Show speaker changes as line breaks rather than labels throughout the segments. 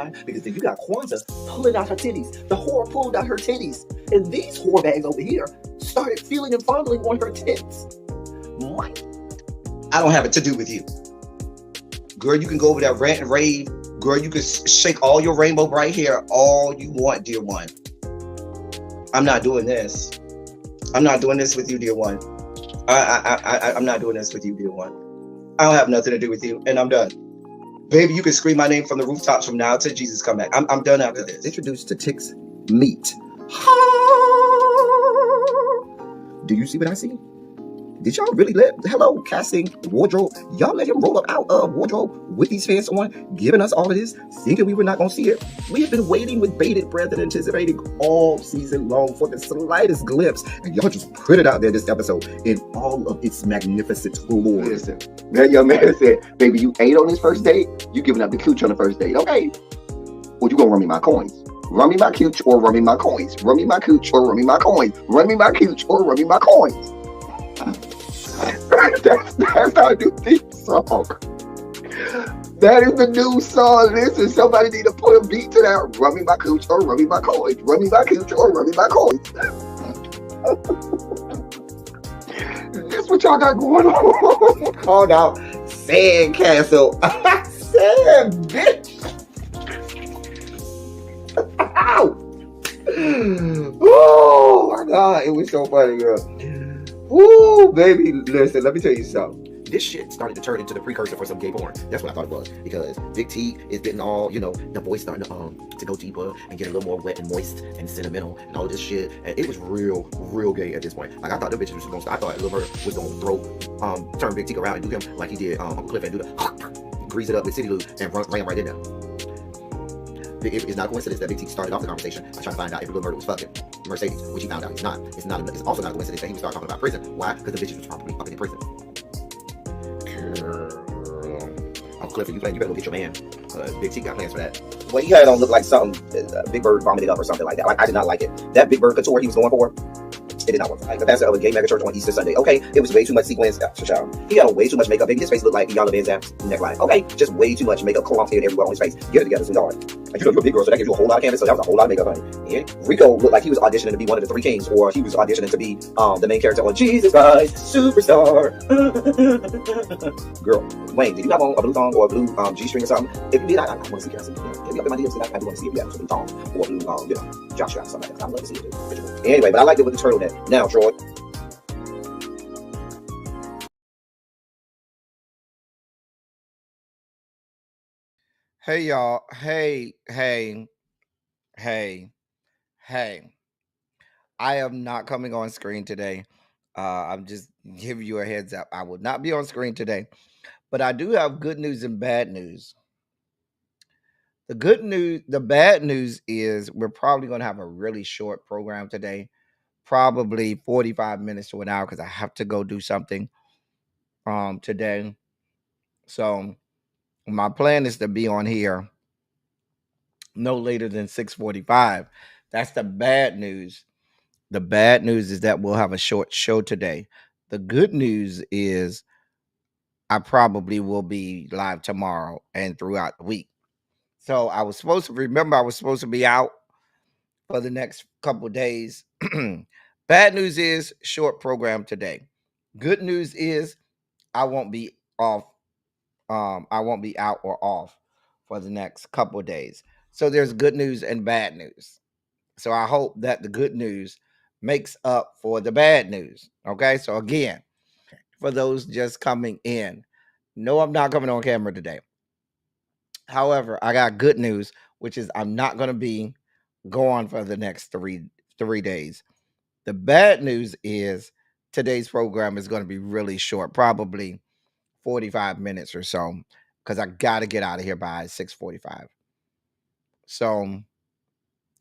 Why? Because then you got Kwanzaa pulling out her titties. The whore pulled out her titties. And these whore bags over here started feeling and fondling on her tits. What?
I don't have it to do with you. Girl, you can go over there, rant and rave. Girl, you can shake all your rainbow bright hair all you want, dear one. I'm not doing this. I'm not doing this with you, dear one. I'm not doing this with you, dear one. I don't have nothing to do with you, and I'm done. Baby, you can scream my name from the rooftops from now till Jesus come back. I'm done after this.
Introduced to Tick's Meat. Do you see what I see? Did y'all really let casting wardrobe? Y'all let him roll up out of wardrobe with these fans on, giving us all of this, thinking we were not gonna see it. We have been waiting with bated breath and anticipating all season long for the slightest glimpse, and y'all just put it out there this episode in all of its magnificent glory.
Listen, that young man said, "Baby, you ate on this first date. You giving up the cooch on the first date, okay? Or you gonna run me my coins? Run me my cooch or run me my coins? Run me my cooch or run me my coins? Run me my cooch or run me my coins?" That's our new theme song. That is the new song. Listen, somebody need to put a beat to that. Run me my cooch or run me my coins. Run me my cooch or run me my coins. That's what y'all got going on.
Called out Sandcastle. Sand, bitch. Ow. Oh my God, it was so funny, girl. Ooh, baby, listen, let me tell you something. This shit started to turn into the precursor for some gay porn. That's what I thought it was. Because Big T is getting all, the voice starting to go deeper and get a little more wet and moist and sentimental and all this shit. And it was real gay at this point. Like, I thought the bitches was gonna, I thought Lil Murder was gonna turn Big T around and do him like he did Uncle Cliff and do the grease it up with City Lou and ran right in there. It's not a coincidence that Big T started off the conversation by trying to find out if Lil Murder was fucking Mercedes, which he found out he's not. It's also not a coincidence that he would start talking about prison. Why? Because the bitches was probably up in prison. Uncle Clifford, you better go get your man. Big T got plans for that. Well, he had on look like something Big Bird vomited up or something like that. Like, I did not like it. That Big Bird couture he was going for, it did not work. Like, the pastor of a gay mega church on Easter Sunday. Okay, it was way too much sequins. He had on way too much makeup. Baby, his face looked like Iyanla Vanzant's neckline. Okay, just way too much makeup, clumped in everywhere on his face. Get it together, sweetheart. Like, you're a big girl, so that gives you a whole lot of canvas. So that was a whole lot of makeup, honey. And Rico looked like he was auditioning to be one of the Three Kings, or he was auditioning to be the main character on Jesus Christ Superstar. Girl, Wayne, did you have on a blue thong or a blue G-string or something? If you did, I want to see it. Get me up in my DMs, I do want to see if you have some blue thong or blue jock strap, something like that. I'd love to see it. Anyway, but I liked it with the turtleneck. Now, Troy. Hey y'all, hey. I am not coming on screen today. I'm just giving you a heads up. I will not be on screen today, but I do have good news and bad news. The bad news is we're probably going to have a really short program today, probably 45 minutes to an hour, because I have to go do something today. So my plan is to be on here no later than 6:45. That's the bad news. The bad news is that we'll have a short show today. The good news is I probably will be live tomorrow and throughout the week. So I was supposed to be out for the next couple of days. Bad news is short program today. Good news is I won't be off. I won't be out or off for the next couple of days. So there's good news and bad news. So I hope that the good news makes up for the bad news. Okay. So again, for those just coming in, no, I'm not coming on camera today. However, I got good news, which is I'm not going to be gone for the next three days. The bad news is today's program is going to be really short, probably 45 minutes or so, because I got to get out of here by 6:45. So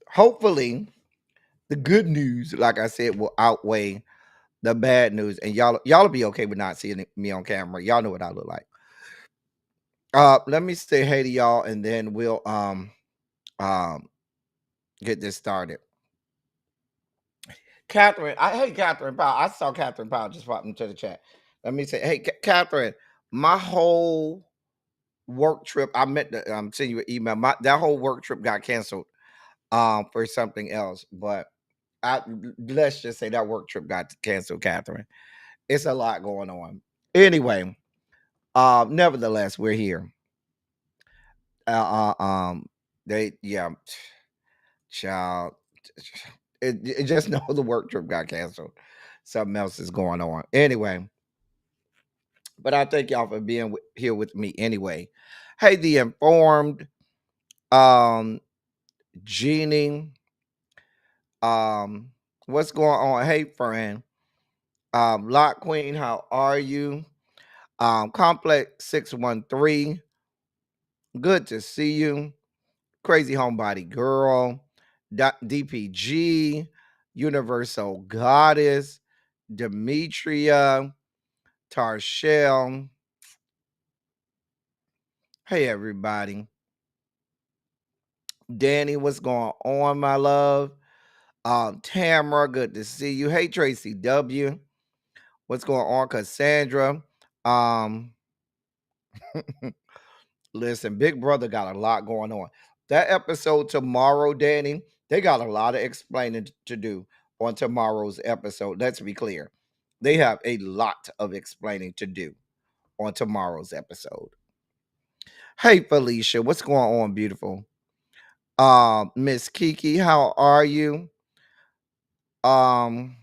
hopefully the good news, like I said, will outweigh the bad news, and y'all will be okay with not seeing me on camera. Y'all know what I look like. Let me say hey to y'all, and then we'll get this started. Catherine, I hate Catherine Powell. I saw Catherine Powell just pop into the chat. Let me say, hey, Catherine, my whole work trip. I meant to send you an email. That whole work trip got canceled for something else. But let's just say that work trip got canceled, Catherine. It's a lot going on. Anyway, nevertheless, we're here. Uh, uh um, they yeah, child. It just know the work trip got canceled. Something else is going on. Anyway, but I thank y'all for being here with me anyway. Hey, the informed, um, Jeannie, what's going on? Hey, friend, Lock Queen, how are you? Complex 613, good to see you. Crazy Homebody Girl, DPG, Universal Goddess, Demetria, Tarshell. Hey, everybody. Danny, what's going on, my love? Tamara, good to see you. Hey, Tracy W. What's going on, Cassandra? Um, listen, Big Brother got a lot going on. That episode tomorrow, Danny, they got a lot of explaining to do on tomorrow's episode. Let's be clear. They have a lot of explaining to do on tomorrow's episode. Hey, Felicia, what's going on, beautiful? Miss Keke, how are you? Um,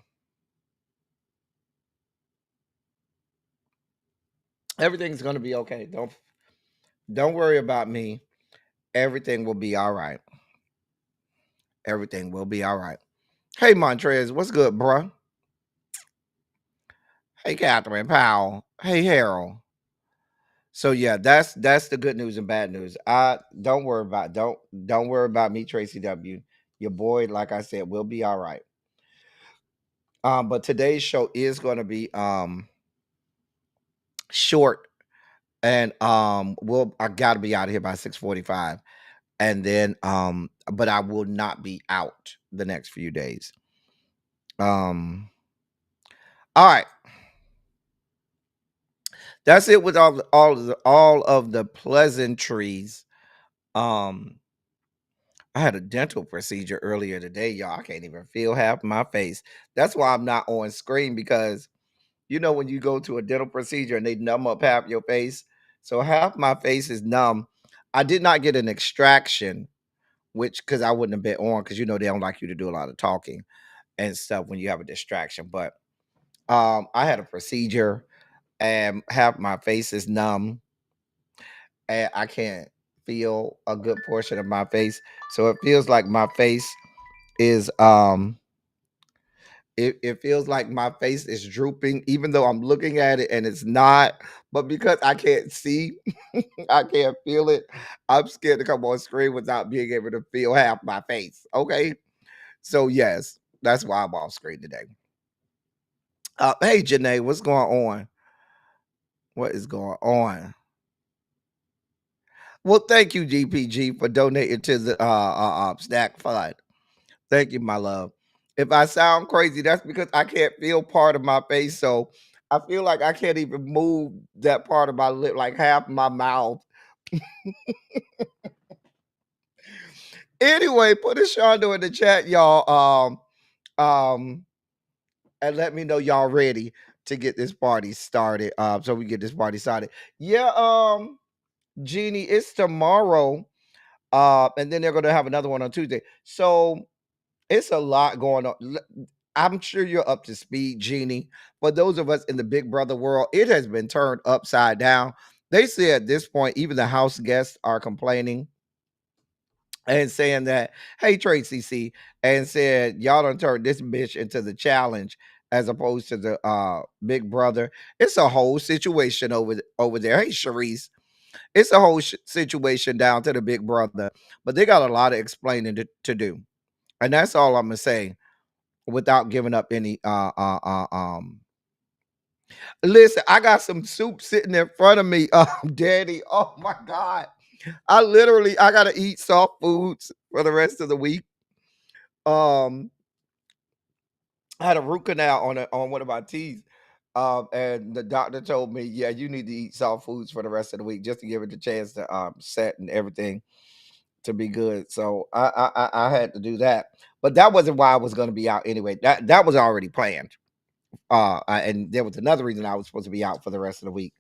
everything's gonna be okay. Don't worry about me. Everything will be all right. Everything will be all right. Hey, Montrez, what's good, bruh? Hey, Catherine Powell. Hey, Harold. So yeah, that's the good news and bad news. I don't worry about me, Tracy W. Your boy, like I said, will be all right. But today's show is going to be short, and I got to be out of here by 6:45, and then but I will not be out the next few days. All right. That's it with all of the pleasantries. Um, I had a dental procedure earlier today, y'all. I can't even feel half my face. That's why I'm not on screen because you know when you go to a dental procedure and they numb up half your face, so half my face is numb. I did not get an extraction, which because I wouldn't have been on because you know they don't like you to do a lot of talking and stuff when you have a distraction. But I had a procedure and half my face is numb and I can't feel a good portion of my face. So it feels like my face is it feels like my face is drooping, even though I'm looking at it and it's not. But because I can't see, I can't feel it. I'm scared to come on screen without being able to feel half my face. Okay. So yes, that's why I'm off screen today. Hey Janae, what's going on? What is going on? Well, thank you, GPG, for donating to the snack fund. Thank you, my love. If I sound crazy, that's because I can't feel part of my face. So I feel like I can't even move that part of my lip, like half my mouth. Anyway, put a Shondo in the chat, y'all. Um, and let me know y'all ready to get this party started. So we get this party started. Yeah, Jeannie, it's tomorrow. And then they're gonna have another one on Tuesday. So it's a lot going on. I'm sure you're up to speed, Jeannie. For those of us in the Big Brother world, it has been turned upside down. They say at this point, even the house guests are complaining and saying that, hey, Tracy C, and said, y'all don't turn this bitch into the challenge as opposed to the Big Brother. It's a whole situation over there. Hey, Sharice, it's a whole situation down to the Big Brother, but they got a lot of explaining to do. And that's all I'm gonna say without giving up any listen, I got some soup sitting in front of me, Daddy. Oh my god. I gotta eat soft foods for the rest of the week. Um I had a root canal on one of my teeth And the doctor told me, yeah, you need to eat soft foods for the rest of the week just to give it a chance to set and everything to be good. So I had to do that, but that wasn't why I was going to be out anyway. That was already planned. And there was another reason I was supposed to be out for the rest of the week.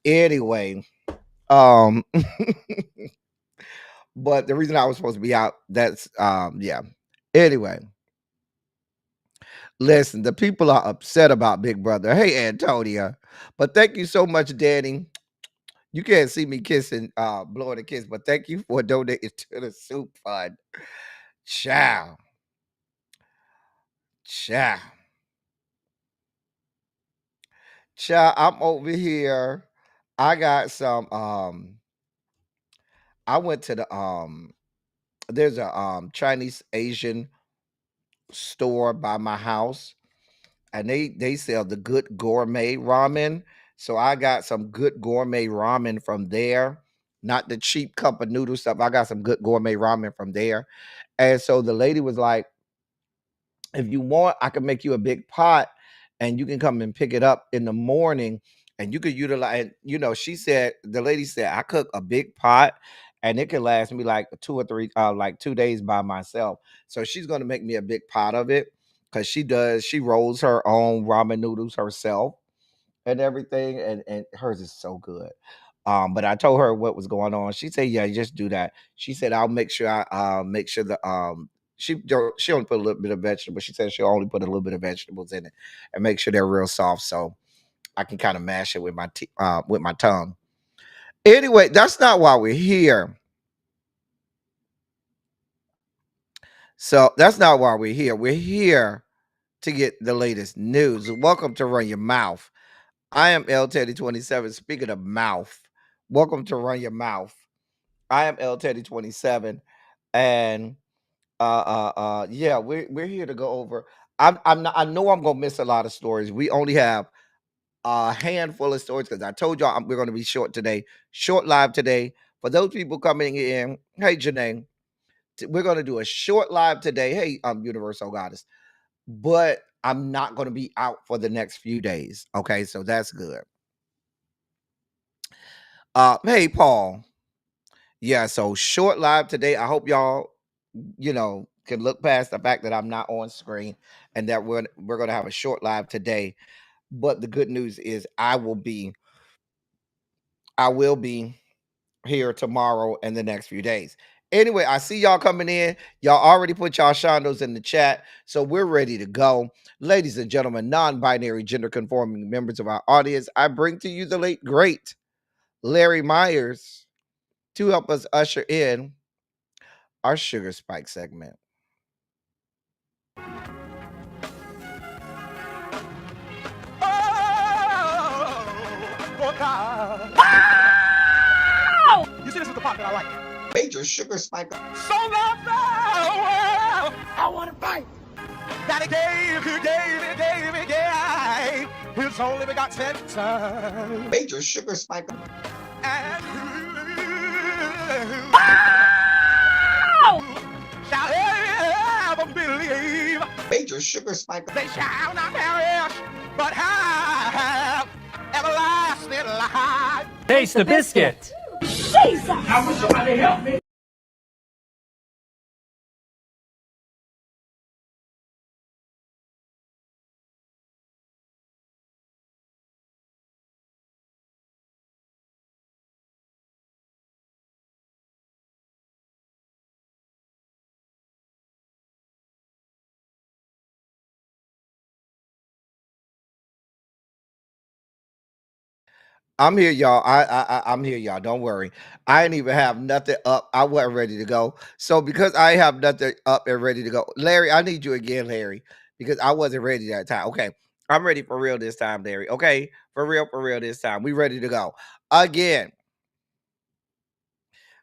Anyway, um, but the reason I was supposed to be out, that's yeah. Anyway, listen, the people are upset about Big Brother. Hey, Antonia, but thank you so much, Danny. You can't see me kissing, blowing a kiss, but thank you for donating to the soup fund. Ciao. Ciao. Ciao. I'm over here. I got some I went to the there's a Chinese Asian store by my house, and they sell the good gourmet ramen. So I got some good gourmet ramen from there, not the cheap cup of noodle stuff. I got some good gourmet ramen from there. And so the lady was like, if you want, I can make you a big pot and you can come and pick it up in the morning and you could utilize, she said, the lady said, I cook a big pot and it could last me like 2 days by myself. So she's going to make me a big pot of it because she rolls her own ramen noodles herself and everything. And hers is so good. But I told her what was going on. She said, "Yeah, just do that." She said, "I'll make sure make sure the she only put a little bit of vegetables. She said she'll only put a little bit of vegetables in it and make sure they're real soft, so I can kind of mash it with my tongue." Anyway, that's not why we're here. So that's not why we're here. We're here to get the latest news. Welcome to Run Your Mouth. I am L Teddy 27. Speaking of mouth, welcome to Run Your Mouth. I am L Teddy 27, and yeah, we're here to go over. I'm not, I know I'm gonna miss a lot of stories. We only have a handful of stories because I told y'all we're gonna be short today, short live today. For those people coming in, hey Janae, we're gonna do a short live today. Hey, Universal Goddess, but I'm not gonna be out for the next few days. Okay, so that's good. Hey Paul. Yeah, so short live today. I hope y'all, can look past the fact that I'm not on screen and that we're gonna have a short live today. But the good news is I will be here tomorrow and the next few days. Anyway, I see y'all coming in. Y'all already put y'all shondos in the chat, so we're ready to go. Ladies and gentlemen, non-binary gender conforming members of our audience, I bring to you the late great Larry Myers to help us usher in our Sugar Spike segment.
You see, this is the part that I like. Major sugar spike. So love the world. I want to fight. That he gave his only begotten son. Major sugar spike. And shall ever believe. Major sugar spike. They shall not perish, but have everlasting life.
Taste the biscuit.
Jesus! I wish somebody help me.
I'm here, y'all. I'm here, y'all. Don't worry. I didn't even have nothing up. I wasn't ready to go. So because I have nothing up and ready to go, Larry, I need you again, Larry, because I wasn't ready that time. Okay, I'm ready for real this time, Larry. Okay, for real this time. We ready to go again.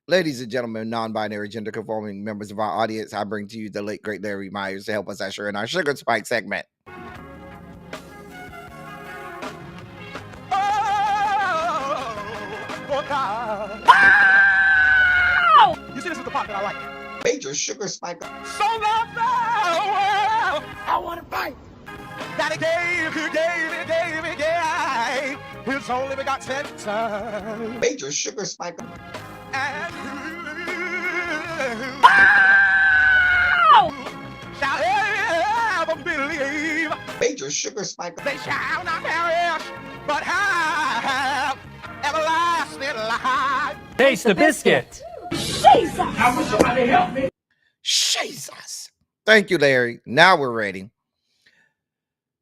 Ladies and gentlemen, non-binary gender conforming members of our audience, I bring to you the late great Larry Myers to help us usher in our Sugar Spike segment.
You see, this is the part that I like. Major sugar spike. So love the world. I want to fight.
Daddy gave his only begotten son.
Major sugar spike.
And shall ever believe
Major sugar spike.
they shall not perish, but have everlasting life.
Taste the biscuit. Jesus! I wish somebody help me.
Jesus. Thank you, Larry. Now we're ready.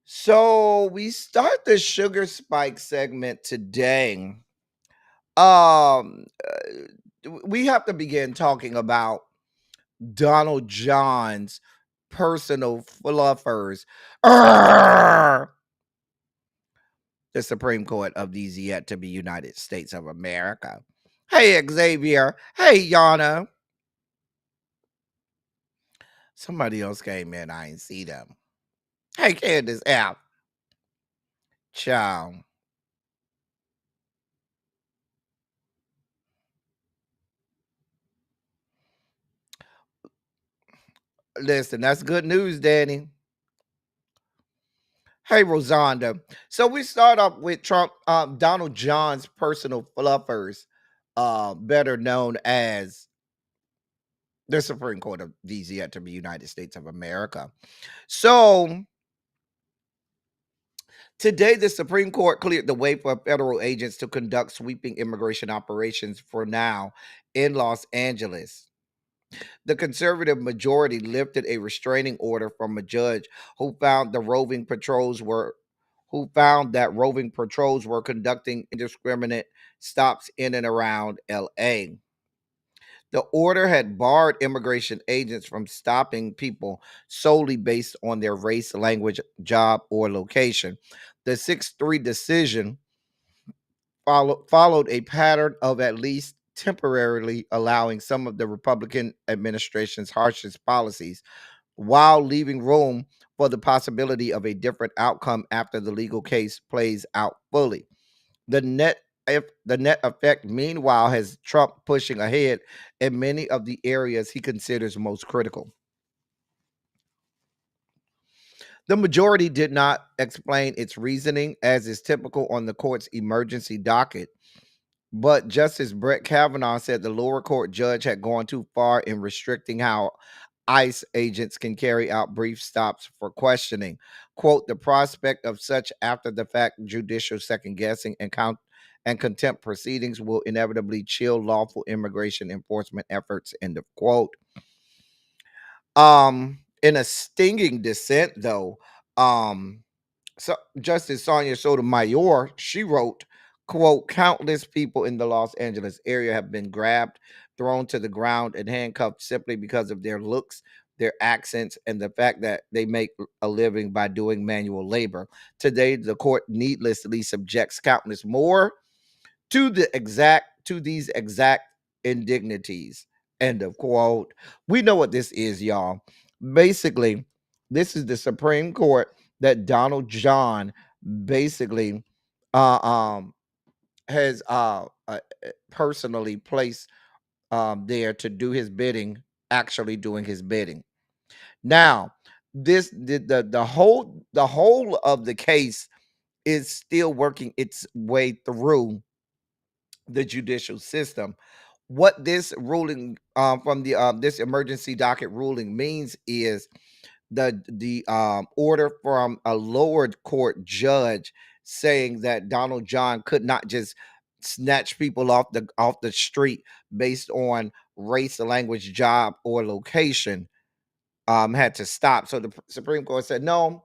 So we start the sugar spike segment today. We have to begin talking about Donald John's personal fluffers. Arrgh! The Supreme Court of these yet to be United States of America. Hey, Xavier. Hey, Yana. Somebody else came in. I ain't see them. Hey, Candace F. Ciao. Listen, that's good news, Danny. Hey, Rosanda. So we start off with Donald John's personal fluffers, better known as the Supreme Court of these yet to be United States of America. So today, the Supreme Court cleared the way for federal agents to conduct sweeping immigration operations for now in Los Angeles. The conservative majority lifted a restraining order from a judge who found that roving patrols were conducting indiscriminate stops in and around LA. The order had barred immigration agents from stopping people solely based on their race, language, job, or location. The 6-3 decision followed a pattern of at least temporarily allowing some of the Republican administration's harshest policies while leaving room for the possibility of a different outcome after the legal case plays out fully. The net effect, meanwhile, has Trump pushing ahead in many of the areas he considers most critical. The majority did not explain its reasoning, as is typical on the court's emergency docket. But Justice Brett Kavanaugh said the lower court judge had gone too far in restricting how ICE agents can carry out brief stops for questioning. Quote, the prospect of such after the fact judicial second guessing and contempt proceedings will inevitably chill lawful immigration enforcement efforts, end of quote. In a stinging dissent, though, so Justice Sonia Sotomayor, she wrote, quote, countless people in the Los Angeles area have been grabbed, thrown to the ground, and handcuffed simply because of their looks, their accents, and the fact that they make a living by doing manual labor. Today, the court needlessly subjects countless more to these exact indignities. End of quote. We know what this is, y'all. Basically, this is the Supreme Court that Donald John basically uh, um, has personally placed there to do his bidding, actually doing his bidding. Now, the whole of the case is still working its way through the judicial system. What this ruling from the this emergency docket ruling means is the order from a lower court judge saying that Donald John could not just snatch people off the street based on race, language, job, or location had to stop. So the Supreme Court said no,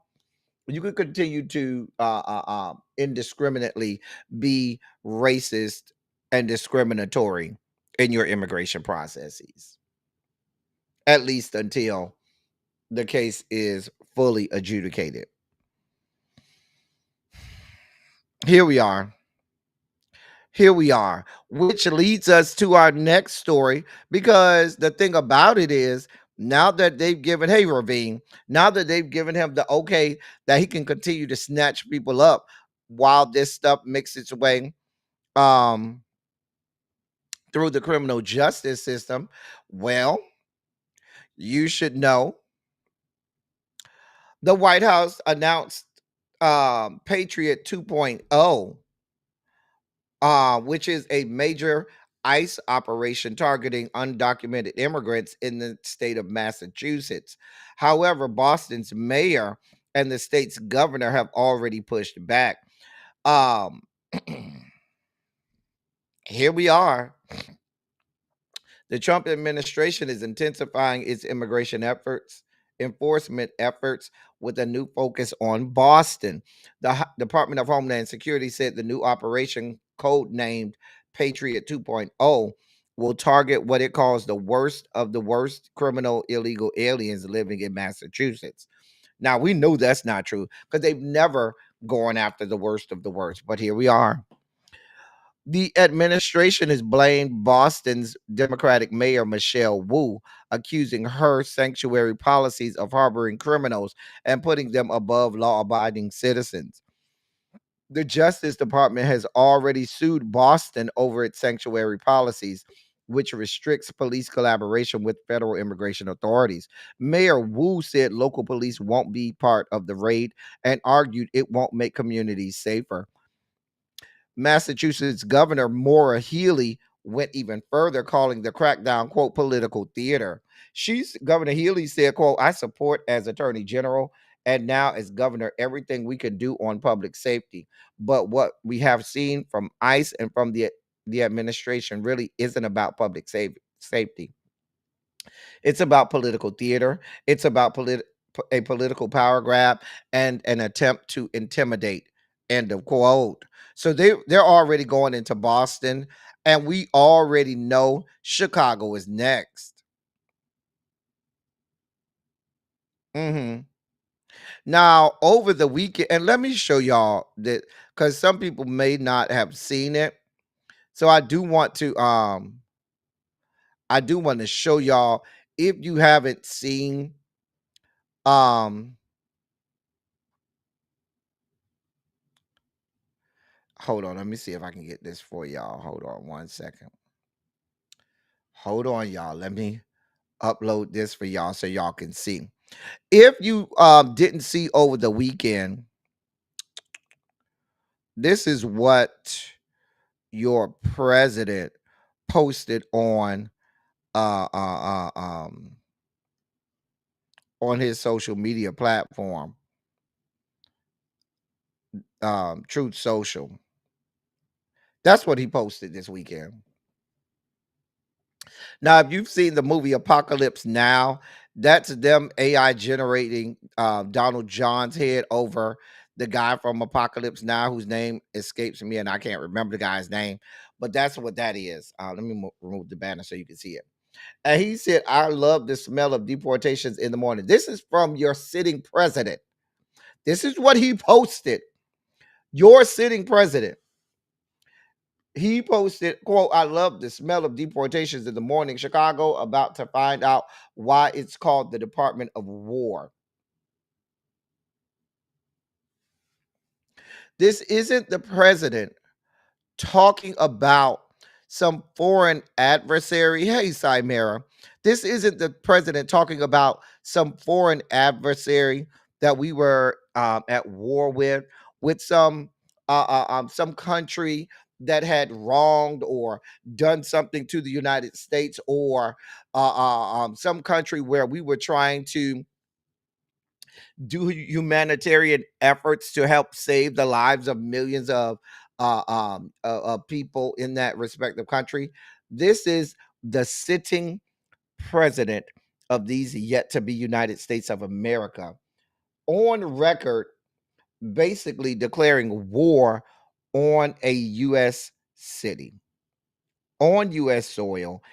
you could continue to indiscriminately be racist and discriminatory in your immigration processes, at least until the case is fully adjudicated. Here we are. Here we are, which leads us to our next story, because the thing about it is, now that they've given, hey, Ravine, now that they've given him the okay that he can continue to snatch people up while this stuff makes its way um, through the criminal justice system, well, you should know The White House announced Patriot 2.0, which is a major ICE operation targeting undocumented immigrants in the state of Massachusetts. However, Boston's mayor and the state's governor have already pushed back. Um, Here we are. The Trump administration is intensifying its immigration efforts, enforcement efforts, with a new focus on Boston. The Department of Homeland Security said the new operation, code named Patriot 2.0, will target what it calls the worst of the worst criminal illegal aliens living in Massachusetts. Now, we know that's not true because they've never gone after the worst of the worst, but here we are. The administration has blamed Boston's Democratic Mayor Michelle Wu, accusing her sanctuary policies of harboring criminals and putting them above law abiding citizens. The Justice Department has already sued Boston over its sanctuary policies, which restricts police collaboration with federal immigration authorities. Mayor Wu said local police won't be part of the raid and argued it won't make communities safer. Massachusetts Governor Maura Healey went even further, calling the crackdown, quote, political theater. Governor Healey said, quote, I support as Attorney General and now as governor everything we can do on public safety. But what we have seen from ICE and from the administration really isn't about public safety. It's about political theater. It's about a political power grab and an attempt to intimidate. End of quote. So they're already going into Boston, and we already know Chicago is next. hmm Now over the weekend, and let me show y'all that because some people may not have seen it. So I do want to show y'all if you haven't seen um hold on, let me see if I can get this for y'all. Hold on one second. Hold on, y'all. Let me upload this for y'all so y'all can see. If you didn't see over the weekend, this is what your president posted uh uh uh um on his social media platform, Truth Social. That's what he posted this weekend. Now, if you've seen the movie Apocalypse Now, that's them AI generating Donald John's head over the guy from Apocalypse Now, whose name escapes me, and I can't remember the guy's name, but that's what that is. Let me remove the banner so you can see it. And he said, I love the smell of deportations in the morning. This is from your sitting president. This is what he posted. Your sitting president. He posted, quote, I love the smell of deportations in the morning. Chicago about to find out why it's called the Department of War. This isn't the president talking about some foreign adversary. Hey, Cymera. This isn't the president talking about some foreign adversary that we were at war with some country that had wronged or done something to the United States, or some country where we were trying to do humanitarian efforts to help save the lives of millions of people in that respective country. This is the sitting president of these yet to be United States of America on record, basically declaring war on a U.S. city, on U.S. soil,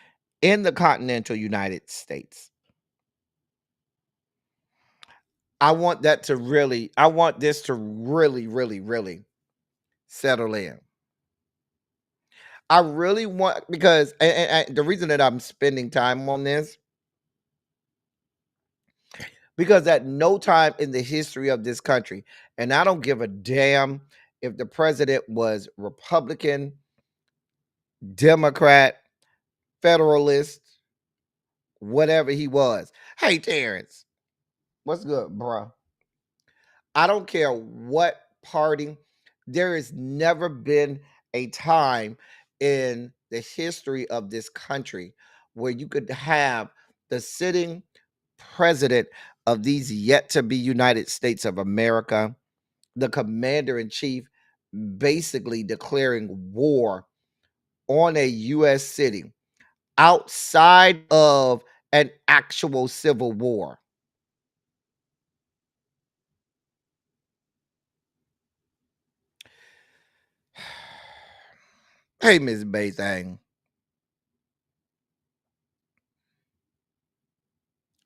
in the continental United States. I want this to really, really, really settle in. I really want, because and the reason that I'm spending time on this, because at no time in the history of this country, and I don't give a damn if the president was Republican, Democrat, Federalist, whatever he was. Hey, Terrence, what's good, bruh? I don't care what party. There has never been a time in the history of this country where you could have the sitting president of these yet to be United States of America, the commander in chief, basically declaring war on a U.S. city outside of an actual civil war. Hey, Miss Baythang,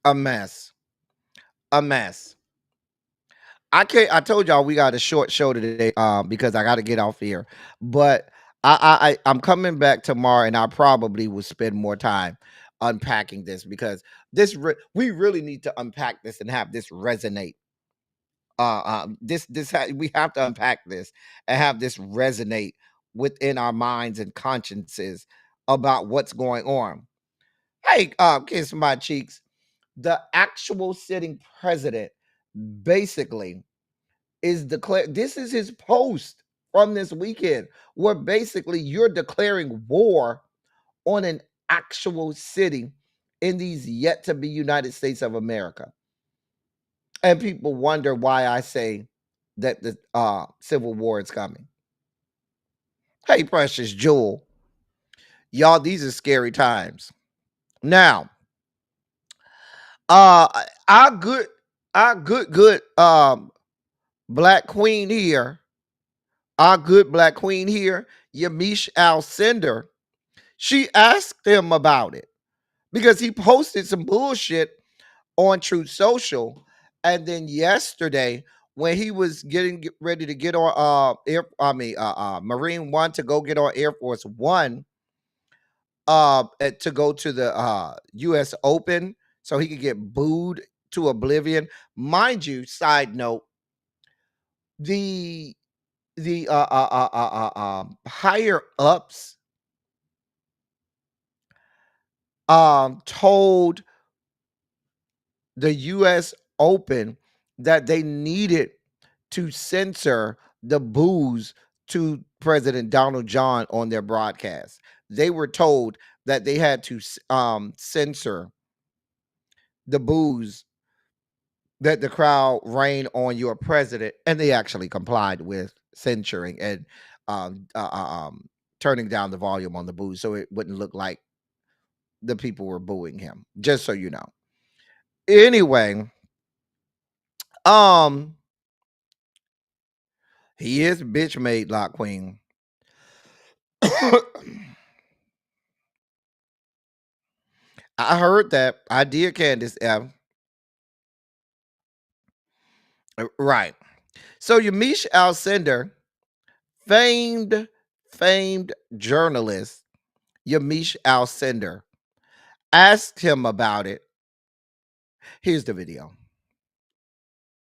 a mess, a mess. I can't. I told y'all we got a short show today, because I got to get off here. But I'm coming back tomorrow, and I probably will spend more time unpacking this because we really need to unpack this and have this resonate. We have to unpack this and have this resonate within our minds and consciences about what's going on. Hey, kiss my cheeks. The actual sitting president basically is declared. This is his post from this weekend, where basically you're declaring war on an actual city in these yet to be United States of America. And people wonder why I say that the Civil War is coming. Hey, precious Jewel, y'all, these are scary times. Now, uh, our good, good black queen here, our good black queen here, Yamiche Alcindor, she asked him about it because he posted some bullshit on Truth Social, and then yesterday when he was ready to get on Marine One to go get on Air Force One, to go to the US Open so he could get booed to oblivion. Mind you, side note, the higher ups told the US Open that they needed to censor the boos to President Donald John on their broadcast. They were told that they had to censor the boos that the crowd rain on your president, and they actually complied with censoring and um, uh, uh, um, turning down the volume on the boos so it wouldn't look like the people were booing him. Just so you know. Anyway, um, he is bitch made lock queen. I heard that. I did, Candace F. Right. So Yamiche Alcindor, famed journalist Yamiche Alcindor, asked him about it. Here's the video.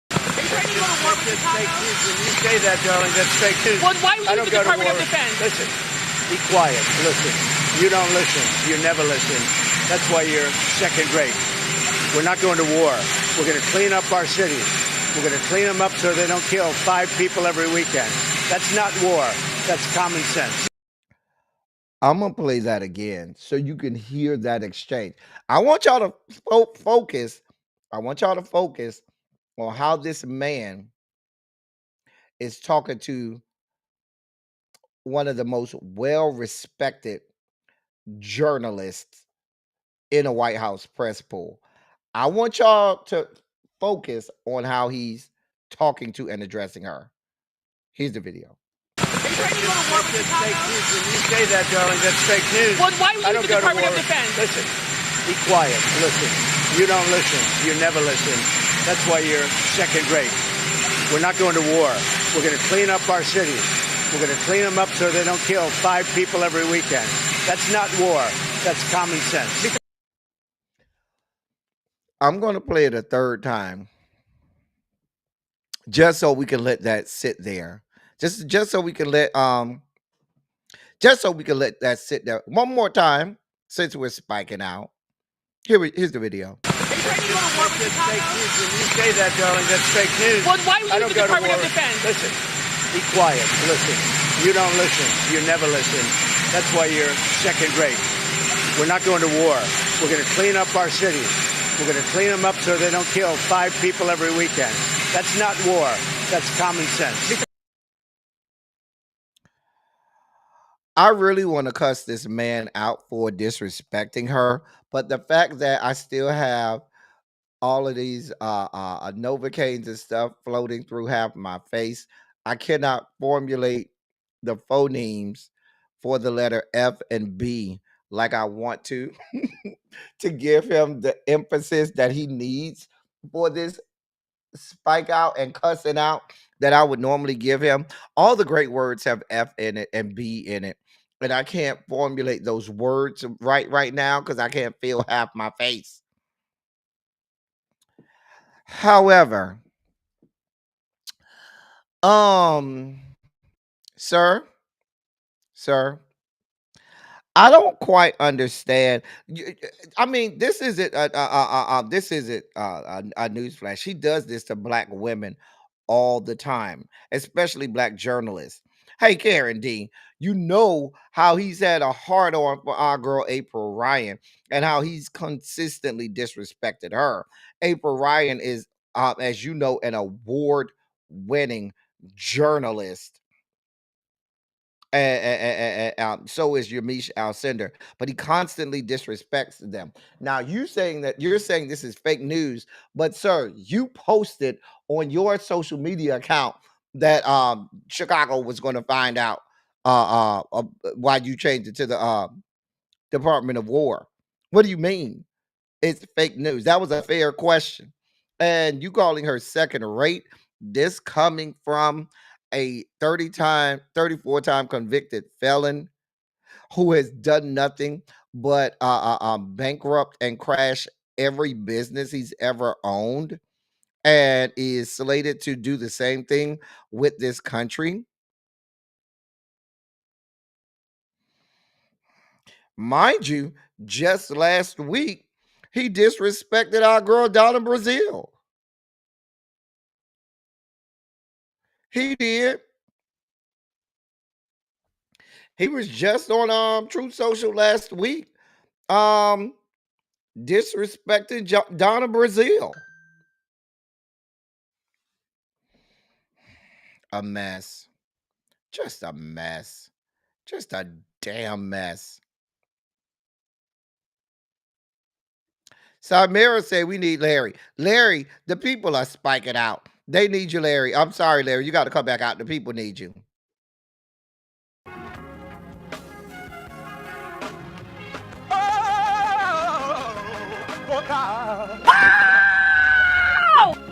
That's fake news. When you say that, darling, that's fake news.
Well, why would the Department of Defense?
Listen, be quiet. Listen. You don't listen. You never listen. That's why you're second rate. We're not going to war. We're going to clean up our cities. We're going to clean them up so they don't kill 5 people every weekend. That's not war. That's common sense.
I'm going to play that again so you can hear that exchange. I want y'all to focus. I want y'all to focus on how this man is talking to one of the most well-respected journalists in a White House press pool. I want y'all to focus on how he's talking to and addressing her. Here's the video.
That's fake news. When you say that, darling, that's fake news.
Well, why would the Department of Defense?
Listen, be quiet. Listen. You don't listen. You never listen. That's why you're second rate. We're not going to war. We're going to clean up our cities. We're going to clean them up so they don't kill 5 people every weekend. That's not war. That's common sense.
I'm going to play it a third time just so we can let that sit there. Just so we can let that sit there one more time since we're spiking out. Here's the video.
Are you trying to go to war with Chicago? When you say that, darling, that's fake news.
Well, why would
I
you
don't
the
go to
Department
war.
of Defense?
Listen, be quiet. Listen. You don't listen. You never listen. That's why you're second rate. We're not going to war. We're going to clean up our cities. We're going to clean them up so they don't kill 5 people every weekend. That's not war. That's common sense.
I really want to cuss this man out for disrespecting her, but the fact that I still have all of these novocaines and stuff floating through half my face, I cannot formulate the phonemes for the letter F and B like I want to to give him the emphasis that he needs for this spike out and cussing out that I would normally give him. All the great words have F in it and B in it. And I can't formulate those words right now because I can't feel half my face. However, sir, sir, I don't quite understand. I mean, this isn't a newsflash. He does this to black women all the time, especially black journalists. Hey, Karen D, you know how he's had a hard on for our girl April Ryan and how he's consistently disrespected her. April Ryan is, as you know, an award-winning journalist, and so is Yamiche Alcindor, but he constantly disrespects them. Now you're saying this is fake news, but sir, you posted on your social media account that Chicago was going to find out why you changed it to the Department of War. What do you mean? It's fake news. That was a fair question. And you calling her second rate, this coming from a 34-time convicted felon who has done nothing but bankrupt and crash every business he's ever owned and is slated to do the same thing with this country. Mind you, just last week, he disrespected our girl Donna Brazil. He did. He was just on Truth Social last week, um, disrespecting Donna Brazil. A mess. Just a mess. Just a damn mess. Samira said we need Larry. Larry, the people are spiking out. They need you, Larry. I'm sorry, Larry. You got to come back out. The people need you.
Oh, God.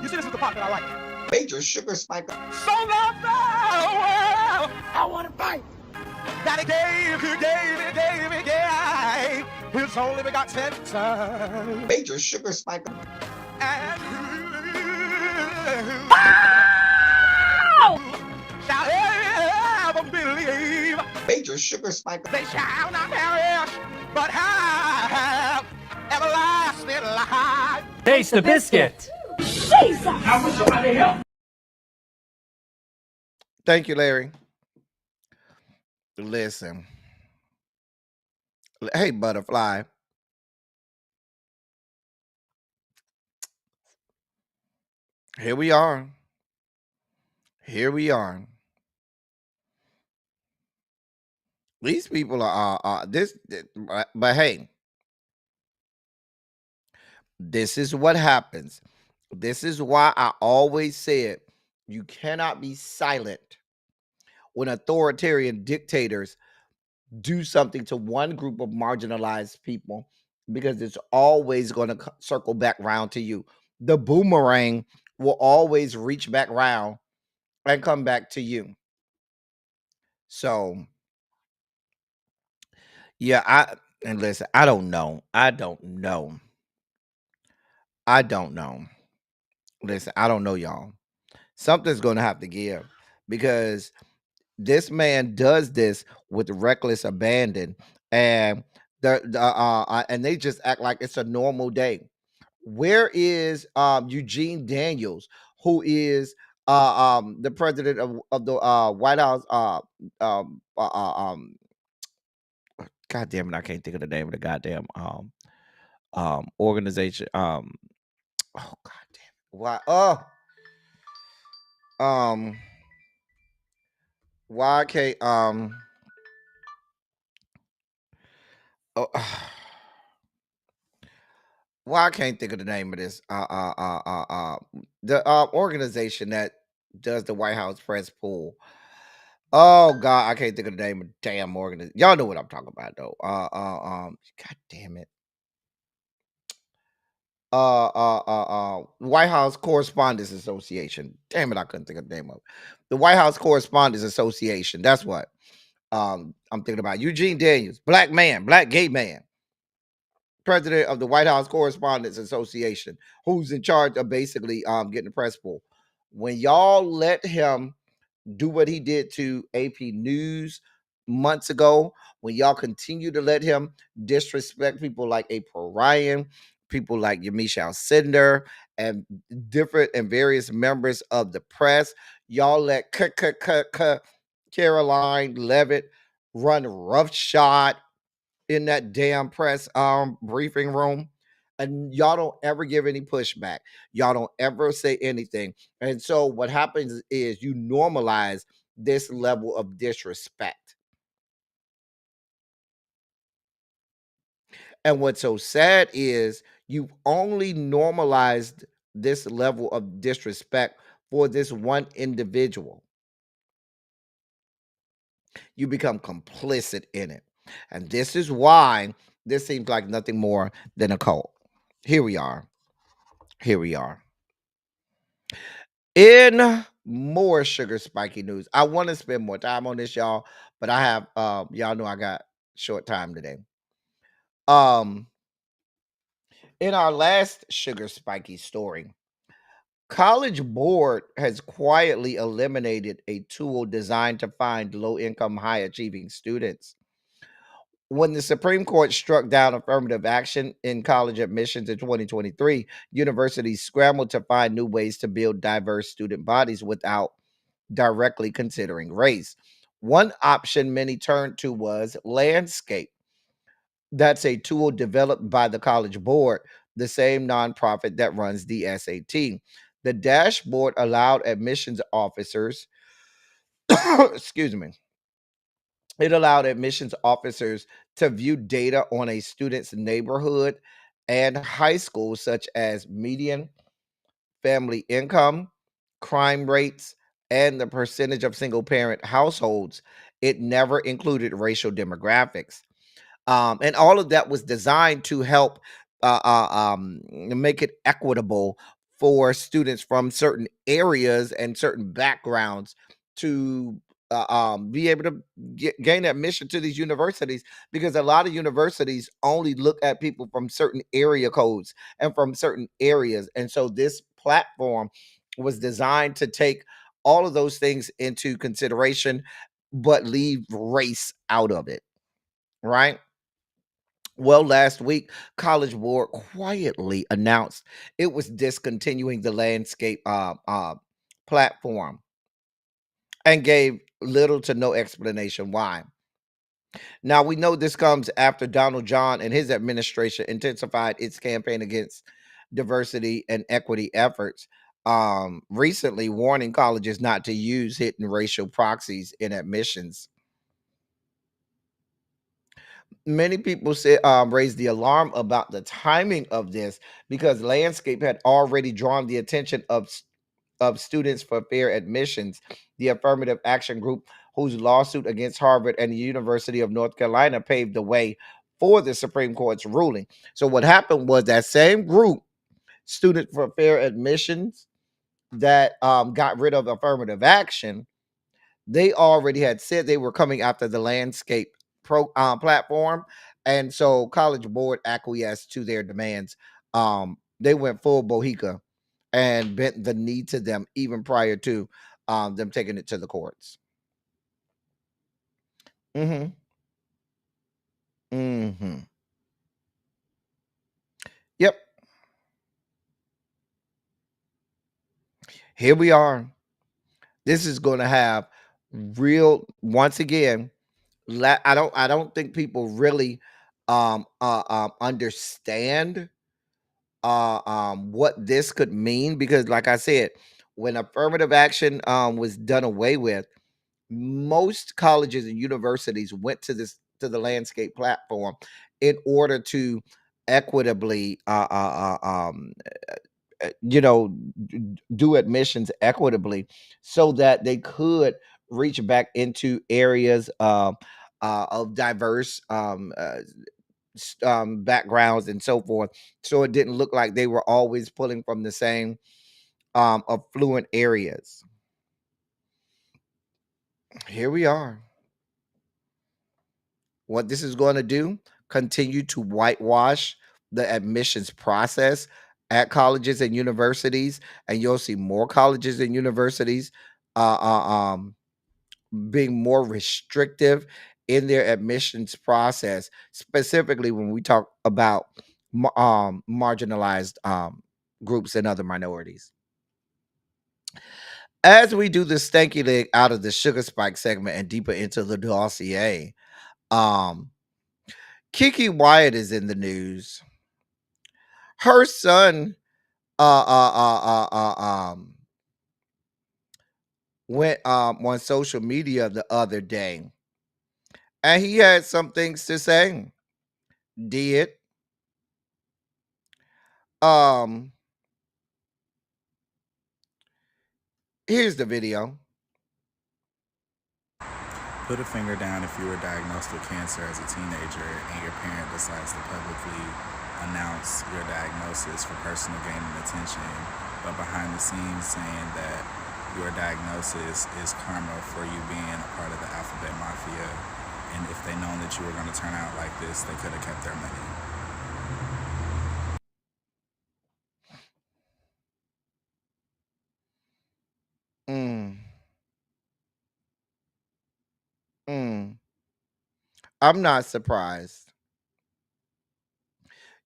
You see, this is the part that I like.
Major sugar spike.
So loved the world. I want to fight. That he gave his only begotten son.
Major sugar spike.
And who shall ever believe?
Major sugar spike.
They shall not perish, but have everlasting life.
Taste the biscuit.
Jesus! I wish somebody help.
Thank you, Larry. Listen. Hey, butterfly. Here we are. Here we are. These people are this, but hey, this is what happens. This is why I always said you cannot be silent when authoritarian dictators do something to one group of marginalized people, because it's always going to circle back round to you. The boomerang will always reach back round and come back to you. So, yeah, and listen, I don't know. I don't know. Listen, I don't know, y'all. Something's going to have to give, because this man does this with reckless abandon, and And they just act like it's a normal day. Where is Eugene Daniels, who is the president of the White House? Um, uh, uh, um, God damn it, I can't think of the name of the goddamn organization. Oh god damn it. Why? Um, why can't oh, why I can't think of the name of this the organization that does the White House press pool. Oh god, I can't think of the name of the damn organization. Y'all know what I'm talking about though. God damn it. White House Correspondents Association. Damn it, I couldn't think of the name of it. The White House Correspondents Association. That's what I'm thinking about. Eugene Daniels, black man, black gay man, president of the White House Correspondents Association, who's in charge of basically getting the press pool. When y'all let him do what he did to AP News months ago, when y'all continue to let him disrespect people like April Ryan, people like Yamiche Cinder, and different and various members of the press, y'all let Caroline Levitt run roughshod in that damn press briefing room, and y'all don't ever give any pushback. Y'all don't ever say anything. And so what happens is you normalize this level of disrespect. And what's so sad is you've only normalized this level of disrespect for this one individual. You become complicit in it. And this is why this seems like nothing more than a cult. Here we are. Here we are. In more sugar spiky news, I want to spend more time on this, y'all, but I have y'all know I got short time today. Um, in our last sugar spiky story, College Board has quietly eliminated a tool designed to find low-income, high-achieving students. When the Supreme Court struck down affirmative action in college admissions in 2023, universities scrambled to find new ways to build diverse student bodies without directly considering race. One option many turned to was Landscape. That's a tool developed by the College Board, the same nonprofit that runs the SAT. The dashboard allowed admissions officers, excuse me, it allowed admissions officers to view data on a student's neighborhood and high school, such as median family income, crime rates, and the percentage of single parent households. It never included racial demographics. And all of that was designed to help make it equitable for students from certain areas and certain backgrounds to be able to gain admission to these universities, because a lot of universities only look at people from certain area codes and from certain areas. And so this platform was designed to take all of those things into consideration, but leave race out of it, right? Well, last week, College Board quietly announced it was discontinuing the Landscape platform and gave little to no explanation why. Now, we know this comes after Donald John and his administration intensified its campaign against diversity and equity efforts, recently warning colleges not to use hidden racial proxies in admissions. Many people said raised the alarm about the timing of this, because Landscape had already drawn the attention of Students for Fair Admissions, the affirmative action group whose lawsuit against Harvard and the University of North Carolina paved the way for the Supreme Court's ruling. So what happened was that same group, Students for Fair Admissions, that got rid of affirmative action, they already had said they were coming after the Landscape platform, and so College Board acquiesced to their demands. They went full Bohica and bent the knee to them even prior to them taking it to the courts. Hmm. Mm-hmm. Yep. Here we are. This is going to have real. Once again, I don't think people really understand what this could mean, because like I said, when affirmative action was done away with, most colleges and universities went to the landscape platform in order to equitably you know, do admissions equitably, so that they could reach back into areas of diverse backgrounds and so forth, so it didn't look like they were always pulling from the same affluent areas. Here we are. What this is going to do, continue to whitewash the admissions process at colleges and universities, and you'll see more colleges and universities uh, uh, um, being more restrictive in their admissions process, specifically when we talk about marginalized groups and other minorities. As we do the stanky leg out of the sugar spike segment and deeper into the dossier, um, Keke Wyatt is in the news. Her son uh uh uh uh, uh went on social media the other day, and he had some things to say. Did um here's the video.
Put a finger down if you were diagnosed with cancer as a teenager and your parent decides to publicly announce your diagnosis for personal gain and attention, but behind the scenes saying that your diagnosis is karma for you being a part of the alphabet mafia, and if they known that you were going to turn out like this, they could have kept their money.
Mm, mm. I'm not surprised.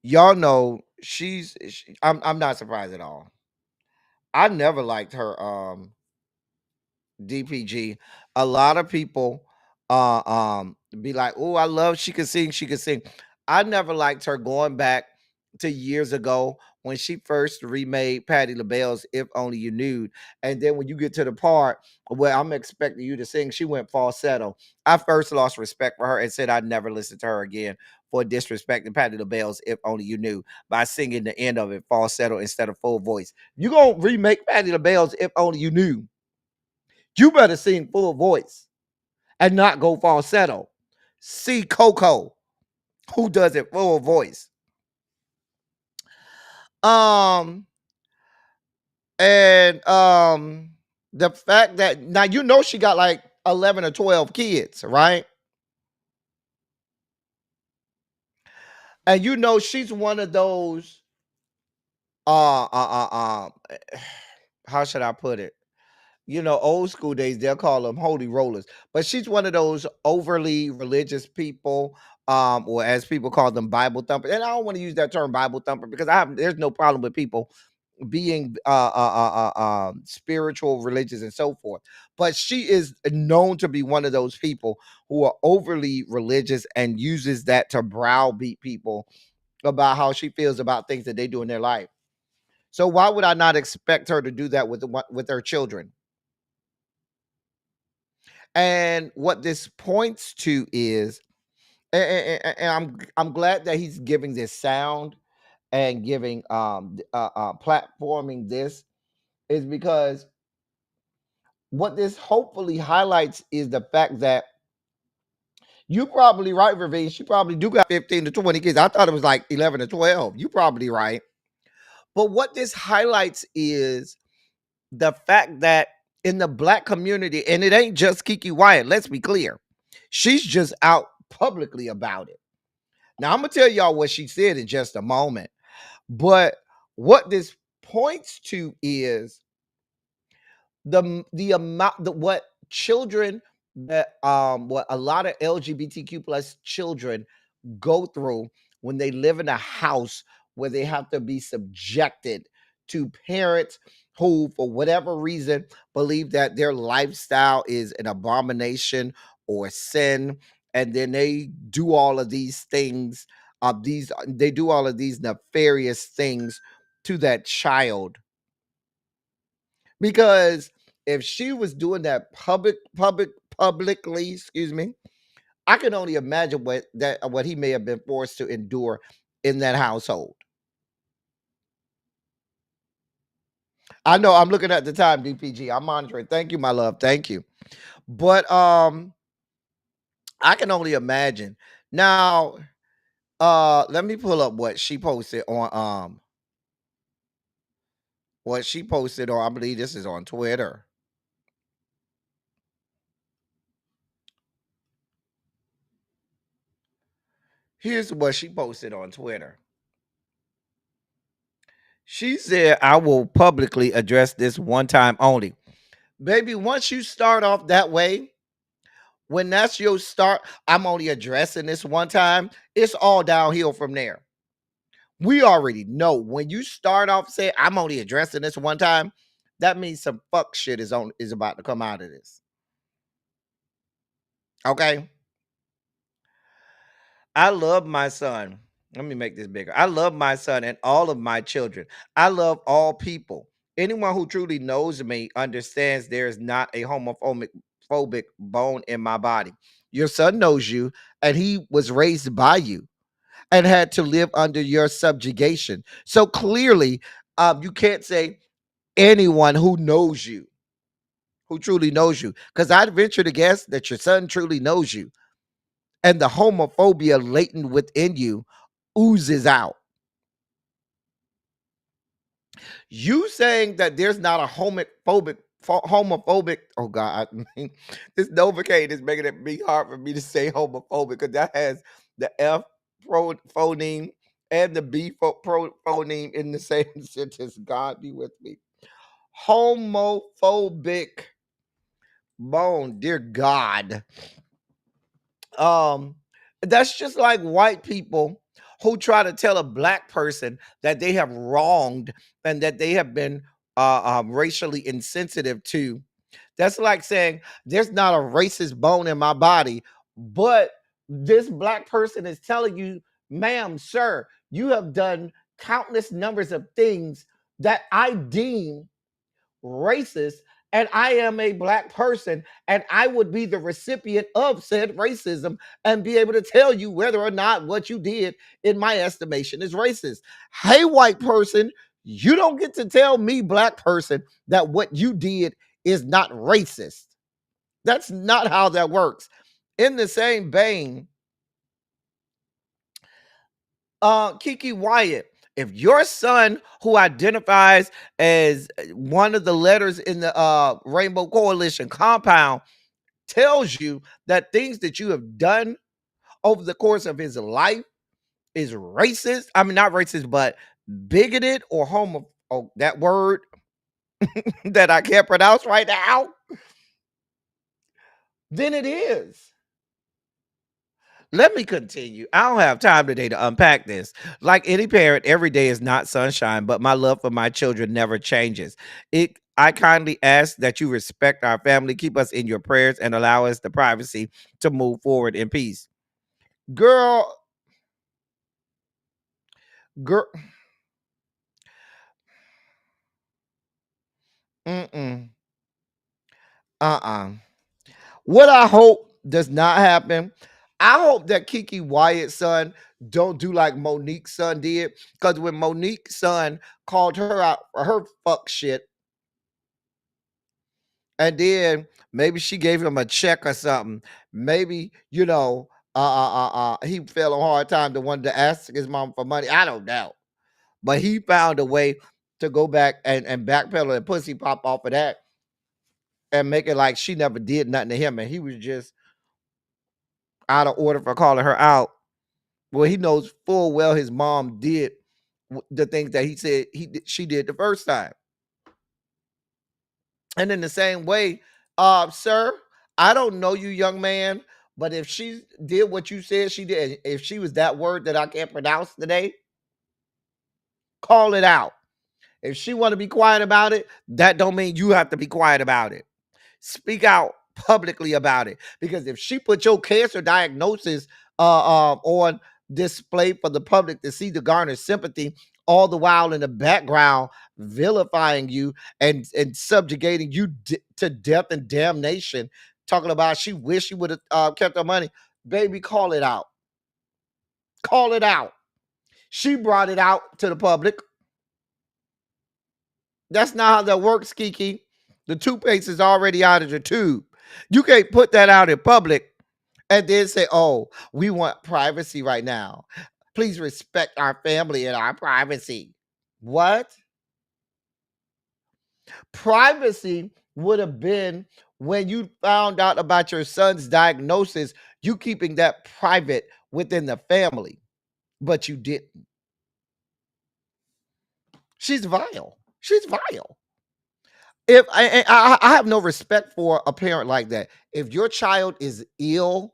Y'all know I'm not surprised at all. I never liked her DPG. A lot of people be like, "Oh, I love she could sing, she could sing." I never liked her going back to years ago when she first remade Patti LaBelle's "If Only You Knew," and then when you get to the part where I'm expecting you to sing, she went falsetto. I first lost respect for her and said I'd never listen to her again for disrespecting Patti LaBelle's "If Only You Knew" by singing the end of it falsetto instead of full voice. You gonna remake Patti LaBelle's "If Only You Knew"? You better sing full voice and not go falsetto. See Coco, who does it full voice. Um, and the fact that now you know she got like 11 or 12 kids, right? And you know she's one of those uh uh uh um how should I put it? You know, old school days, they'll call them holy rollers. But she's one of those overly religious people, or as people call them, Bible thumper. And I don't want to use that term Bible thumper because there's no problem with people being spiritual, religious, and so forth. But she is known to be one of those people who are overly religious and uses that to browbeat people about how she feels about things that they do in their life. So why would I not expect her to do that with her children? And what this points to is, and I'm glad that he's giving this sound and giving platforming this, is because what this hopefully highlights is the fact that you probably right, Ravine. She probably do got 15 to 20 kids. I thought it was like 11 to 12. You probably right. But what this highlights is the fact that in the black community, and it ain't just Keke Wyatt, let's be clear. She's just out publicly about it. Now, I'm going to tell y'all what she said in just a moment. But what this points to is the amount that what children that what a lot of LGBTQ plus children go through when they live in a house where they have to be subjected to parents who, for whatever reason, believe that their lifestyle is an abomination or sin, and then they do all of these things. These they do all of these nefarious things to that child, because if she was doing that publicly, excuse me, I can only imagine what he may have been forced to endure in that household. I know I'm looking at the time, DPG. I'm monitoring. Thank you, my love. Thank you. But I can only imagine. Now, let me pull up what she posted on, I believe this is on Twitter. Here's what she posted on Twitter. She said, I will publicly address this one time only. Baby, once you start off that way, when that's your start, I'm only addressing this one time, it's all downhill from there. We already know when you start off saying, I'm only addressing this one time, that means some fuck shit is about to come out of this. Okay? I love my son. Let me make this bigger. I love my son and all of my children. I love all people. Anyone who truly knows me understands there is not a homophobic bone in my body. Your son knows you, and he was raised by you and had to live under your subjugation. So clearly, you can't say anyone who knows you, who truly knows you, because I'd venture to guess that your son truly knows you, and the homophobia latent within you oozes out. You saying that there's not a homophobic, oh God, I mean, this Novocaine is making it be hard for me to say homophobic, because that has the F phoneme and the B phoneme in the same sentence. God be with me. Homophobic bone, dear God. um that's just like white people who try to tell a black person that they have wronged and that they have been racially insensitive to. That's like saying there's not a racist bone in my body, but this black person is telling you, ma'am, sir, you have done countless numbers of things that I deem racist, and I am a black person, and I would be the recipient of said racism and be able to tell you whether or not what you did, in my estimation, is racist. Hey, white person, you don't get to tell me, black person, that what you did is not racist. That's not how that works. In the same vein, Keke Wyatt, if your son who identifies as one of the letters in the Rainbow Coalition compound tells you that things that you have done over the course of his life is racist, I mean, not racist, but bigoted or that word that I can't pronounce right now, then it is. Let me continue. I don't have time today to unpack this. Like any parent, every day is not sunshine, but my love for my children never changes. I kindly ask that you respect our family, keep us in your prayers, and allow us the privacy to move forward in peace. Girl, girl, mm-mm, uh-uh. What I hope does not happen, I hope that Keke Wyatt's son don't do like Monique's son did. Because when Monique's son called her out for her fuck shit, and then maybe she gave him a check or something. Maybe, he fell on hard time to wanted to ask his mom for money. I don't know. But he found a way to go back and backpedal and pussy pop off of that and make it like she never did nothing to him. And he was just out of order for calling her out. Well, he knows full well his mom did the things that he said she did the first time. And in the same way, sir, I don't know you, young man, But if she did what you said she did, if she was that word that I can't pronounce today, call it out. If she want to be quiet about it, that don't mean you have to be quiet about it. Speak out publicly about it. Because if she put your cancer diagnosis on display for the public to see, to garner sympathy, all the while in the background vilifying you and subjugating you to death and damnation, talking about she wish she would have kept her money, baby, call it out. Call it out. She brought it out to the public. That's not how that works, Keke. The toothpaste is already out of the tube. You can't put that out in public and then say, oh, we want privacy right now. Please respect our family and our privacy. What? Privacy would have been when you found out about your son's diagnosis, you keeping that private within the family, but you didn't. She's vile. She's vile. If I have no respect for a parent like that. If your child is ill,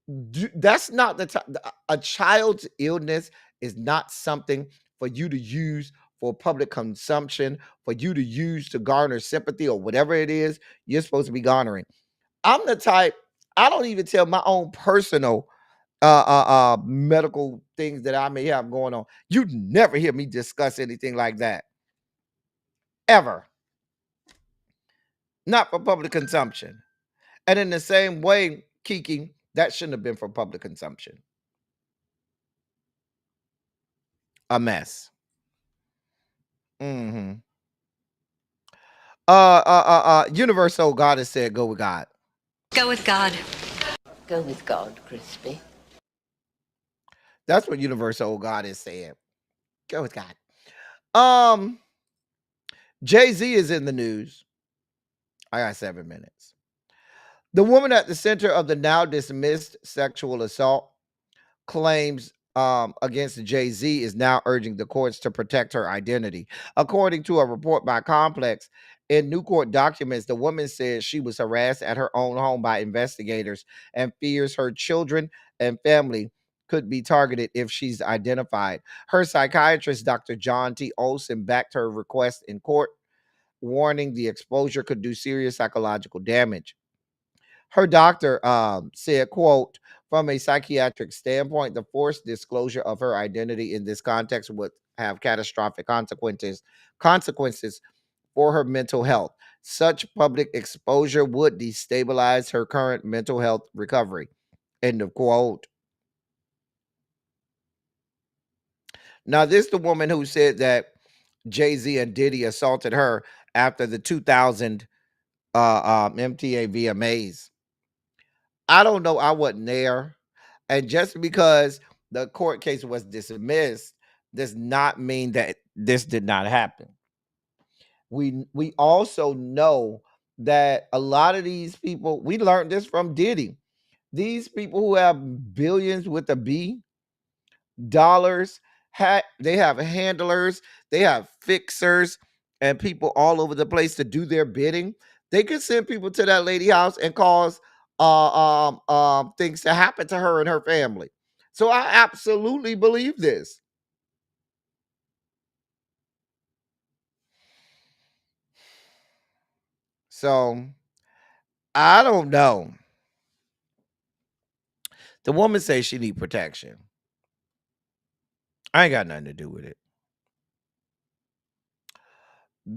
that's not the time. A child's illness is not something for you to use for public consumption, for you to use to garner sympathy or whatever it is you're supposed to be garnering. I'm the type, I don't even tell my own personal medical things that I may have going on. You'd never hear me discuss anything like that. Ever. Not for public consumption. And in the same way, Keke, that shouldn't have been for public consumption. A mess. Mm-hmm. Universal God has said, go with God.
Go with God. Go with God, Crispy.
That's what Universal God is saying. Go with God. Jay-Z is in the news. I got 7 minutes. The woman at the center of the now dismissed sexual assault claims against Jay-Z is now urging the courts to protect her identity. According to a report by Complex, in new court documents, the woman said she was harassed at her own home by investigators and fears her children and family could be targeted if she's identified. Her psychiatrist, Dr. John T. Olson, backed her request in court, warning the exposure could do serious psychological damage. Her doctor said, quote, from a psychiatric standpoint, the forced disclosure of her identity in this context would have catastrophic consequences for her mental health. Such public exposure would destabilize her current mental health recovery. End of quote. Now, this is the woman who said that Jay-Z and Diddy assaulted her after the 2000 MTA VMAs. I don't know. I wasn't there. And just because the court case was dismissed does not mean that this did not happen. We also know that a lot of these people, we learned this from Diddy. These people who have billions with a B dollars, they have handlers, they have fixers, and people all over the place to do their bidding. They could send people to that lady house and cause things to happen to her and her family. So I absolutely believe this. So I don't know. The woman says she need protection. I ain't got nothing to do with it.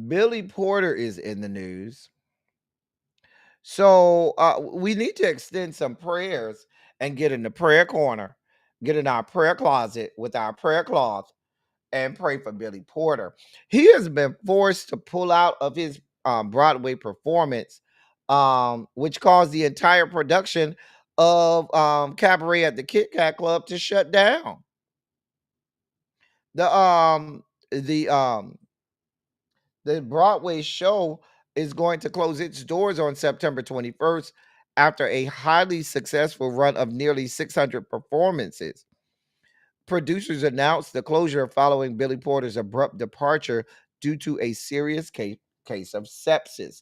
Billy Porter is in the news. So we need to extend some prayers and get in the prayer corner, get in our prayer closet with our prayer cloth and pray for Billy Porter. He has been forced to pull out of his Broadway performance, which caused the entire production of Cabaret at the Kit Kat Club to shut down. The um the um the Broadway show is going to close its doors on September 21st after a highly successful run of nearly 600 performances. Producers announced the closure following Billy Porter's abrupt departure due to a serious case of sepsis.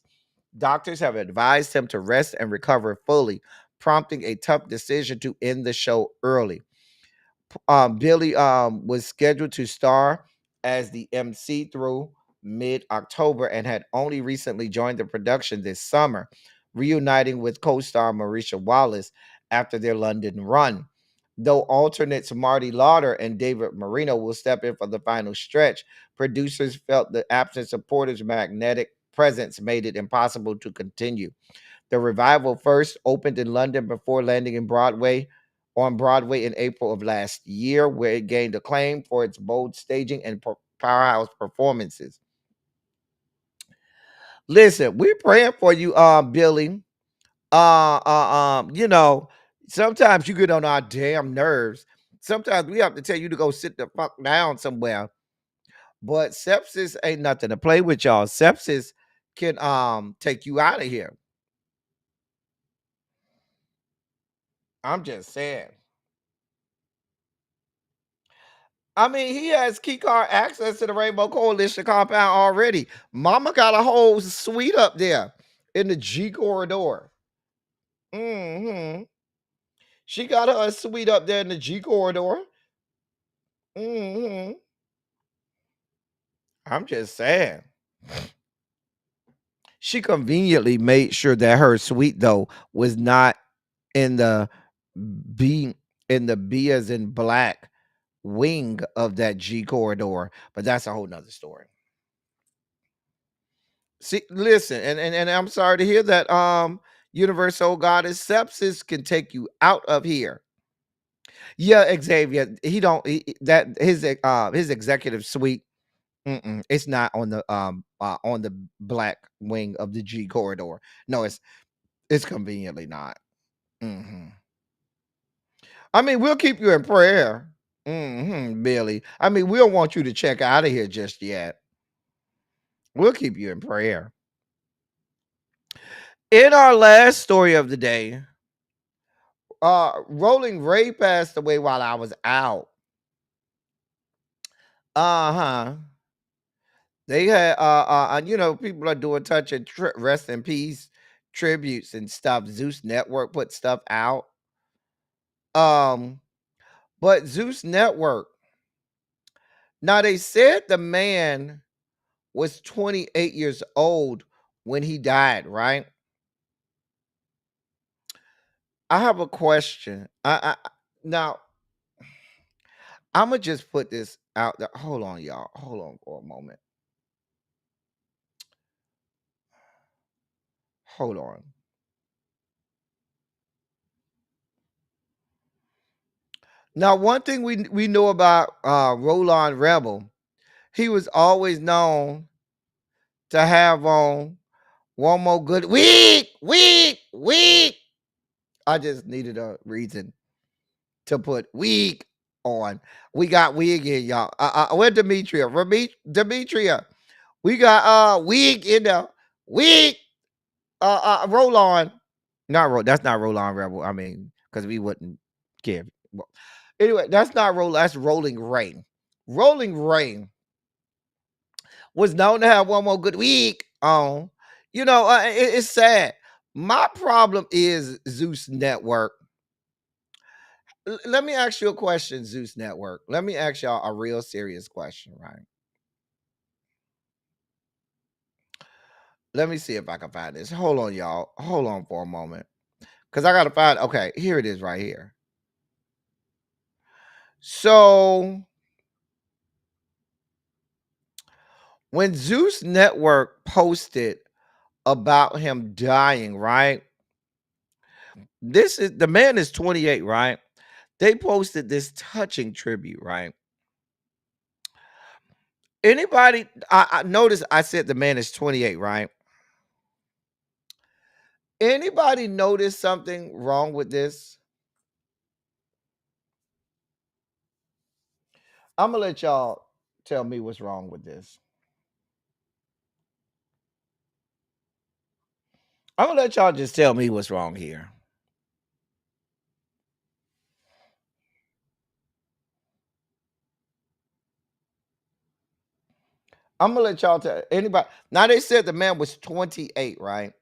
Doctors have advised him to rest and recover fully prompting a tough decision to end the show early. Billy was scheduled to star as the MC through mid October and had only recently joined the production this summer, reuniting with co star Marisha Wallace after their London run. Though alternates Marty Lauder and David Marino will step in for the final stretch, producers felt the absence of Porter's magnetic presence made it impossible to continue. The revival first opened in London before landing in Broadway on Broadway in April of last year, where it gained acclaim for its bold staging and powerhouse performances. Listen, we're praying for you, Billy. You know, sometimes you get on our damn nerves. Sometimes we have to tell you to go sit the fuck down somewhere. But sepsis ain't nothing to play with, y'all. Sepsis can take you out of here. I'm just saying. I mean, he has key card access to the Rainbow Coalition compound already. Mama got a whole suite up there in the G corridor. Hmm. She got her a suite up there in the G corridor. Hmm. I'm just saying. She conveniently made sure that her suite though was not in the B B as in black wing of that G corridor, but that's a whole nother story. See, listen, and I'm sorry to hear that. Universal Goddess sepsis can take you out of here. Yeah, Xavier. He don't that his executive suite. It's not on the black wing of the G corridor. No, it's conveniently not. Hmm. I mean, we'll keep you in prayer, Billy. I mean, we don't want you to check out of here just yet. We'll keep you in prayer. In our last story of the day, Rolling Ray passed away while I was out. Uh-huh. They had people are doing touch and rest in peace tributes and stuff. Zeus Network put stuff out. Um, but Zeus Network, now they said the man was 28 years old when he died, right? I have a question. Now I'm gonna just put this out there. Hold on, y'all. Hold on for a moment. Hold on. Now, one thing we know about Roland Rebel, he was always known to have on one more good week. I just needed a reason to put week on. We got wig in, y'all. Where Demetria? Demetria. We got wig in the wig. Roll on. Not roll. That's not roll on rebel. I mean, because we wouldn't care. Well, anyway, that's not roll. That's Rolling Rain. Rolling Rain was known to have one more good week on. It's sad. My problem is Zeus Network. Let me ask you a question, Zeus Network. Let me ask y'all a real serious question, right? Let me see if I can find this. Hold on, y'all. Hold on for a moment. Because I got to find. Okay, here it is right here. So when Zeus Network posted about him dying, right? This is the man is 28, right? They posted this touching tribute, right? Anybody, I notice I said the man is 28, right? Anybody notice something wrong with this? I'm gonna let y'all tell me what's wrong with this. I'm gonna let y'all just tell me what's wrong here. I'm gonna let y'all tell anybody. Now they said the man was 28, right?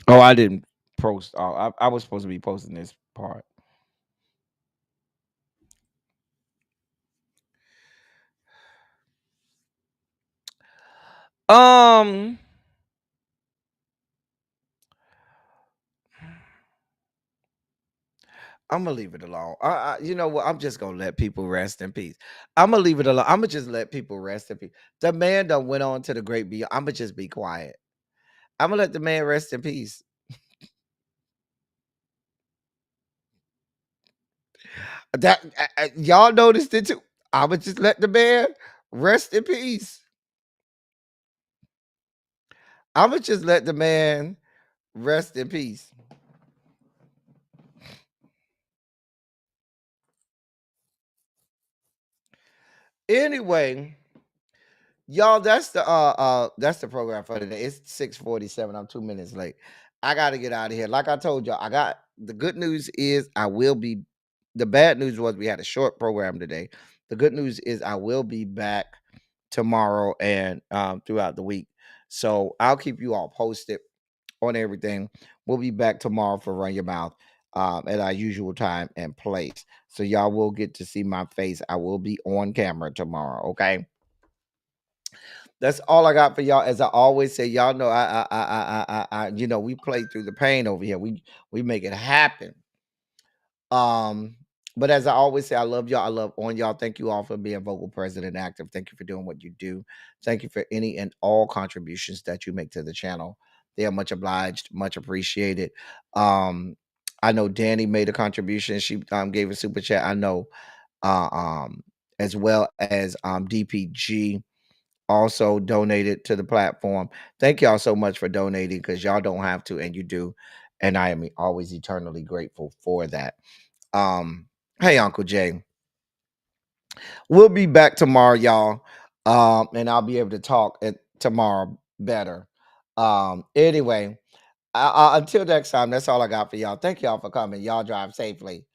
Oh, I didn't post. Oh, I was supposed to be posting this part. Um, I'm gonna leave it alone. You know what? I'm just gonna let people rest in peace. I'm gonna leave it alone. I'm gonna just let people rest in peace. The man done went on to the great beyond. I'm gonna just be quiet. I'm gonna let the man rest in peace. That y'all noticed it too. I'm gonna just let the man rest in peace. I'm gonna just let the man rest in peace. Anyway, y'all, that's the program for today. It's 6:47. I'm 2 minutes late. I gotta get out of here. Like I told y'all, I got the good news is I will be the bad news was we had a short program today. The good news is I will be back tomorrow and throughout the week. So I'll keep you all posted on everything. We'll be back tomorrow for Run Your Mouth at our usual time and place. So y'all will get to see my face. I will be on camera tomorrow. Okay. That's all I got for y'all. As I always say, y'all know you know, we play through the pain over here. We make it happen. Um, but as I always say, I love y'all. I love on y'all. Thank you all for being vocal, present, and active. Thank you for doing what you do. Thank you for any and all contributions that you make to the channel. They are much obliged, much appreciated. Um, I know Danny made a contribution. She gave a super chat. I know uh, um, as well as DPG also donated to the platform. Thank y'all so much for donating because y'all don't have to and you do. And I am always eternally grateful for that. Um, hey, Uncle Jay. We'll be back tomorrow, y'all. And I'll be able to talk tomorrow better. Anyway, until next time, that's all I got for y'all. Thank y'all for coming. Y'all drive safely.